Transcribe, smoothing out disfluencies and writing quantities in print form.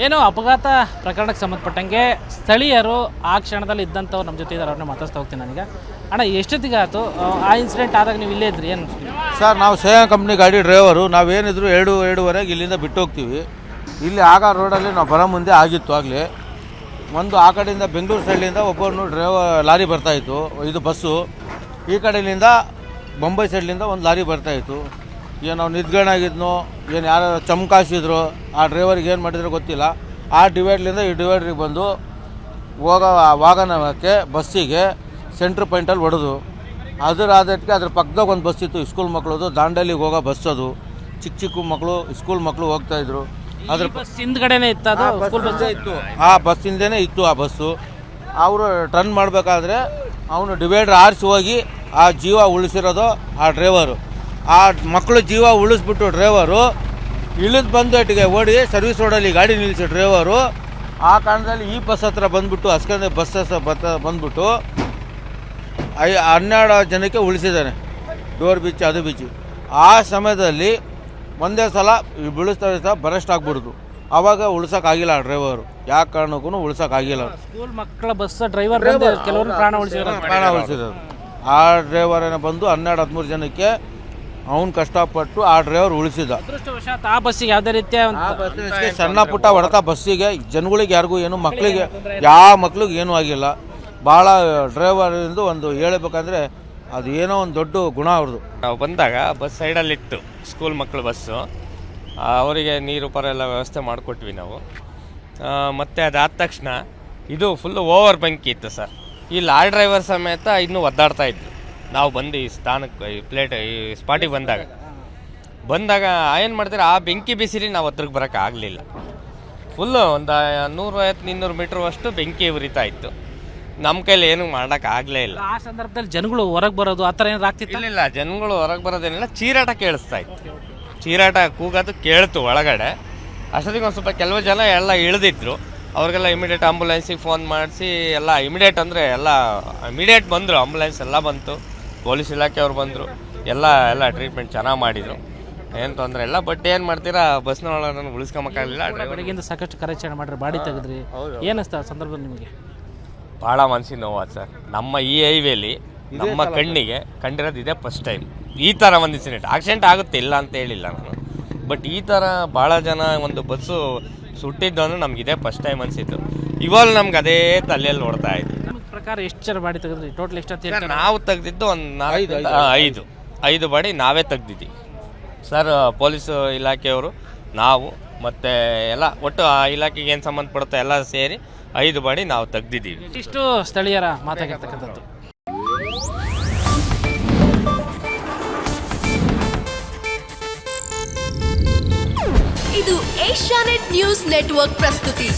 ಏನೋ ಅಪಘಾತ ಪ್ರಕರಣಕ್ಕೆ ಸಂಬಂಧಪಟ್ಟಂಗೆ ಸ್ಥಳೀಯರು ಆ ಕ್ಷಣದಲ್ಲಿ ಇದ್ದಂಥವ್ರು ನಮ್ಮ ಜೊತೆ ಇದ್ದಾರೆ, ಅವ್ರನ್ನ ಮಾತಾಡ್ತಾ ಹೋಗ್ತೀನಿ ನನಗೆ. ಅಣ್ಣ ಎಷ್ಟೊತ್ತಿಗೆ ಆಯ್ತು ಆ ಇನ್ಸಿಡೆಂಟ್ ಆದಾಗ ನೀವು ಇಲ್ಲೇ ಇದ್ರಿ? ಏನು ಸರ್, ನಾವು ಸೇವಾ ಕಂಪ್ನಿ ಗಾಡಿ ಡ್ರೈವರು. ನಾವೇನಿದ್ರು 2:30 ಇಲ್ಲಿಂದ ಬಿಟ್ಟು ಹೋಗ್ತೀವಿ. ಇಲ್ಲಿ ಆಗ ರೋಡಲ್ಲಿ ನಾವು ಬರೋ ಮುಂದೆ ಆಗಿತ್ತು. ಆಗಲಿ ಒಂದು ಆ ಕಡೆಯಿಂದ ಬೆಂಗಳೂರು ಸೈಡ್ಲಿಂದ ಒಬ್ಬನು ಲಾರಿ ಬರ್ತಾಯಿತ್ತು, ಇದು ಬಸ್ಸು. ಈ ಕಡೆಯಿಂದ ಬೊಂಬೈ ಸೈಡ್ಲಿಂದ ಒಂದು ಲಾರಿ ಬರ್ತಾಯಿತ್ತು. ಏನು ನಾವು ನಿದ್ಗಣಾಗಿದ್ನೋ ಏನು ಯಾರು ಚಮಕಾಸಿದ್ರು, ಆ ಡ್ರೈವರ್ಗೆ ಏನು ಮಾಡಿದ್ರು ಗೊತ್ತಿಲ್ಲ. ಆ ಡಿವೈಡ್ಲಿಂದ ಈ ಡಿವೈಡ್ರಿಗೆ ಬಂದು ಹೋಗೋ ವಾಹನಕ್ಕೆ ಬಸ್ಸಿಗೆ ಸೆಂಟ್ರ್ ಪಾಯಿಂಟಲ್ಲಿ ಹೊಡೆದು, ಅದಕ್ಕೆ ಅದ್ರ ಪಕ್ಕದಾಗ ಒಂದು ಬಸ್ ಇತ್ತು, ಸ್ಕೂಲ್ ಮಕ್ಕಳದು, ದಾಂಡೇಲಿಗೆ ಹೋಗೋ ಬಸ್ ಅದು. ಚಿಕ್ಕ ಚಿಕ್ಕ ಮಕ್ಕಳು, ಸ್ಕೂಲ್ ಮಕ್ಕಳು ಹೋಗ್ತಾಯಿದ್ರು. ಅದ್ರ ಬಸ್ ಹಿಂದ್ಗಡೆನೇ ಇತ್ತು, ಅದು ಸ್ಕೂಲ್ ಬಸ್ ಇತ್ತು. ಆ ಬಸ್ ಹಿಂದೆನೇ ಇತ್ತು ಆ ಬಸ್ಸು. ಅವರು ಟರ್ನ್ ಮಾಡಬೇಕಾದ್ರೆ ಅವನು ಡಿವೈಡರ್ ಆರಿಸಿ ಹೋಗಿ ಆ ಜೀವ ಉಳಿಸಿರೋದು ಆ ಡ್ರೈವರು. ಆ ಮಕ್ಕಳು ಜೀವ ಉಳಿಸ್ಬಿಟ್ಟು ಡ್ರೈವರು ಇಳಿದು ಬಂದು ಒಟ್ಟಿಗೆ ಓಡಿ ಸರ್ವಿಸ್ ರೋಡಲ್ಲಿ ಗಾಡಿ ನಿಲ್ಲಿಸಿ ಡ್ರೈವರು ಆ ಕಾರಣದಲ್ಲಿ ಈ ಬಸ್ ಹತ್ರ ಬಂದ್ಬಿಟ್ಟು ಹಸ್ಕಂದ್ರೆ ಬಸ್ ಬಂದ್ಬಿಟ್ಟು 12 ಜನಕ್ಕೆ ಉಳಿಸಿದ್ದಾನೆ. ಡೋರ್ ಬಿಚ್ಚಿ ಅದು ಬಿಚ್ಚಿ. ಆ ಸಮಯದಲ್ಲಿ ಒಂದೇ ಸಲ ಬೀಳಿಸ್ತಾ ಬರಸ್ಟ್ ಆಗ್ಬಿಡ್ದು. ಆವಾಗ ಉಳ್ಸೋಕ್ಕಾಗಿಲ್ಲ ಆ ಡ್ರೈವರು, ಯಾವ ಕಾರಣಕ್ಕೂ ಉಳ್ಸೋಕ್ಕಾಗಿಲ್ಲ. ಸ್ಕೂಲ್ ಮಕ್ಕಳ ಬಸ್ ಡ್ರೈವರ್ ಕೆಲವರು ಪ್ರಾಣ ಉಳಿಸಿದ್ರು. ಆ ಡ್ರೈವರೇನ ಬಂದು 12-13 ಜನಕ್ಕೆ ಅವನು ಕಷ್ಟಪಟ್ಟು ಆ ಡ್ರೈವರ್ ಉಳಿಸಿದ. ಅದೃಷ್ಟವಶಾತ್ ಆ ಬಸ್ಸಿಗೆ ಯಾವುದೇ ರೀತಿಯ ಸಣ್ಣ ಪುಟ್ಟ ಹೊಡೆತ ಬಸ್ಸಿಗೆ, ಜನಗಳಿಗೆ ಯಾರಿಗೂ ಏನು, ಮಕ್ಕಳಿಗೆ ಯಾವ ಮಕ್ಳಿಗೆ ಏನೂ ಆಗಿಲ್ಲ. ಭಾಳ ಡ್ರೈವರಿಂದ ಒಂದು ಹೇಳಬೇಕಂದ್ರೆ ಅದು ಏನೋ ಒಂದು ದೊಡ್ಡ ಗುಣ ಅವ್ರದ್ದು. ನಾವು ಬಂದಾಗ ಬಸ್ ಸೈಡಲ್ಲಿತ್ತು ಸ್ಕೂಲ್ ಮಕ್ಕಳು ಬಸ್ಸು, ಅವರಿಗೆ ನೀರು ಪರ ಎಲ್ಲ ವ್ಯವಸ್ಥೆ ಮಾಡಿಕೊಟ್ವಿ ನಾವು. ಮತ್ತು ಅದಾದ ತಕ್ಷಣ ಇದು ಫುಲ್ಲು ಓವರ್ ಬೆಂಕಿ ಇತ್ತು ಸರ್. ಈ ಲಾರಿ ಡ್ರೈವರ್ ಸಮೇತ ಇನ್ನೂ ಒದ್ದಾಡ್ತಾ ಇದ್ರು. ನಾವು ಬಂದು ಈ ಸ್ಥಾನಕ್ಕೆ ಈ ಸ್ಪಾಟಿಗೆ ಬಂದಾಗ ಏನು ಮಾಡ್ತಾರೆ, ಆ ಬೆಂಕಿ ಬಿಸಿಲಿ ನಾವು ಹತ್ರಕ್ಕೆ ಬರೋಕ್ಕೆ ಆಗಲಿಲ್ಲ. ಫುಲ್ಲು ಒಂದು 150-200 ಮೀಟ್ರ್ ಅಷ್ಟು ಬೆಂಕಿ ಉರಿತಾ ಇತ್ತು. ನಮ್ಮ ಕೈಲಿ ಏನೂ ಮಾಡೋಕ್ಕೆ ಆಗಲೇ ಇಲ್ಲ. ಆ ಸಂದರ್ಭದಲ್ಲಿ ಜನಗಳು ಹೊರಗೆ ಬರೋದು ಆ ಥರ ಏನಾರು ಆಗ್ತಿತ್ತು? ಇಲ್ಲ, ಜನಗಳು ಹೊರಗೆ ಬರೋದೇನಿಲ್ಲ, ಚೀರಾಟ ಕೇಳಿಸ್ತಾ ಇತ್ತು. ಚೀರಾಟ ಕೂಗೋದು ಕೇಳ್ತು ಒಳಗಡೆ. ಅಷ್ಟೊತ್ತಿಗೆ ಒಂದು ಸ್ವಲ್ಪ ಕೆಲವು ಜನ ಎಲ್ಲ ಇಳಿದಿದ್ರು. ಅವ್ರಿಗೆಲ್ಲ ಇಮಿಡಿಯೇಟ್ ಆಂಬುಲೆನ್ಸಿಗೆ ಫೋನ್ ಮಾಡಿಸಿ ಎಲ್ಲ ಇಮಿಡಿಯೇಟ್ ಬಂದರು. ಆಂಬುಲೆನ್ಸ್ ಎಲ್ಲ ಬಂತು, ಪೊಲೀಸ್ ಇಲಾಖೆಯವ್ರು ಬಂದರು, ಎಲ್ಲ ಟ್ರೀಟ್ಮೆಂಟ್ ಚೆನ್ನಾಗಿ ಮಾಡಿದರು, ಏನು ತೊಂದರೆ ಇಲ್ಲ. ಬಟ್ ಏನು ಮಾಡ್ತೀರಾ, ಬಸ್ನ ಒಳಗೆ ಉಳಿಸ್ಕೊಂಬಕ್ಕಾಗಲಿಲ್ಲ. ಬೆಳಗ್ಗೆಯಿಂದ ಸಾಕಷ್ಟು ಕಾರ್ಯಾಚರಣೆ ಮಾಡಿರಿ, ಬಾಡಿ ತೆಗೆದ್ರಿ, ಏನಿಸ್ತಾ ಆ ಸಂದರ್ಭದಲ್ಲಿ ನಿಮಗೆ? ಭಾಳ ಮನಸ್ಸಿನ ನೋವು ಸರ್. ನಮ್ಮ ಈ ಹೈವೇಲಿ ನಮ್ಮ ಕಣ್ಣಿಗೆ ಕಂಡಿರೋದು ಇದೇ ಫಸ್ಟ್ ಟೈಮ್ ಈ ಥರ ಒಂದು ಇನ್ಸಿಡೆಂಟ್. ಆಕ್ಸಿಡೆಂಟ್ ಆಗುತ್ತೆ, ಇಲ್ಲ ಅಂತ ಹೇಳಿಲ್ಲ ನಾನು, ಬಟ್ ಈ ಥರ ಭಾಳ ಜನ ಒಂದು ಬಸ್ಸು ಸುಟ್ಟಿದ್ದು ಅಂದ್ರೆ ನಮ್ಗೆ ಇದೇ ಫಸ್ಟ್ ಟೈಮ್ ಅನಿಸಿತ್ತು. ಇವಾಗ ನಮ್ಗೆ ಅದೇ ತಲೆಯಲ್ಲಿ ನೋಡ್ತಾ ಇದ್ವಿ. ನಮ್ಮ ಪ್ರಕಾರ ಎಷ್ಟು ಜನ ಬಾಡಿ ತೆಗೆದ್ರಿ ಟೋಟಲ್? ಎಷ್ಟು ನಾವು ತೆಗೆದಿದ್ದು ಒಂದು 5 ಬಾಡಿ ನಾವೇ ತೆಗ್ದಿದ್ದೀವಿ ಸರ್. ಪೊಲೀಸ್ ಇಲಾಖೆಯವರು, ನಾವು ಮತ್ತು ಎಲ್ಲ ಒಟ್ಟು ಆ ಇಲಾಖೆಗೆ ಏನು ಸಂಬಂಧಪಡುತ್ತೋ ಎಲ್ಲ ಸೇರಿ 5 ಬಾಡಿ ನಾವು ತೆಗ್ದಿದ್ದೀವಿ. ಇಷ್ಟು ಸ್ಥಳೀಯರ ಮಾತಾಗಿರ್ತಕ್ಕಂಥದ್ದು. ಇದು ಏಷ್ಯಾನೆಟ್ ನ್ಯೂಸ್ ನೆಟ್ವರ್ಕ್ ಪ್ರಸ್ತುತಿ.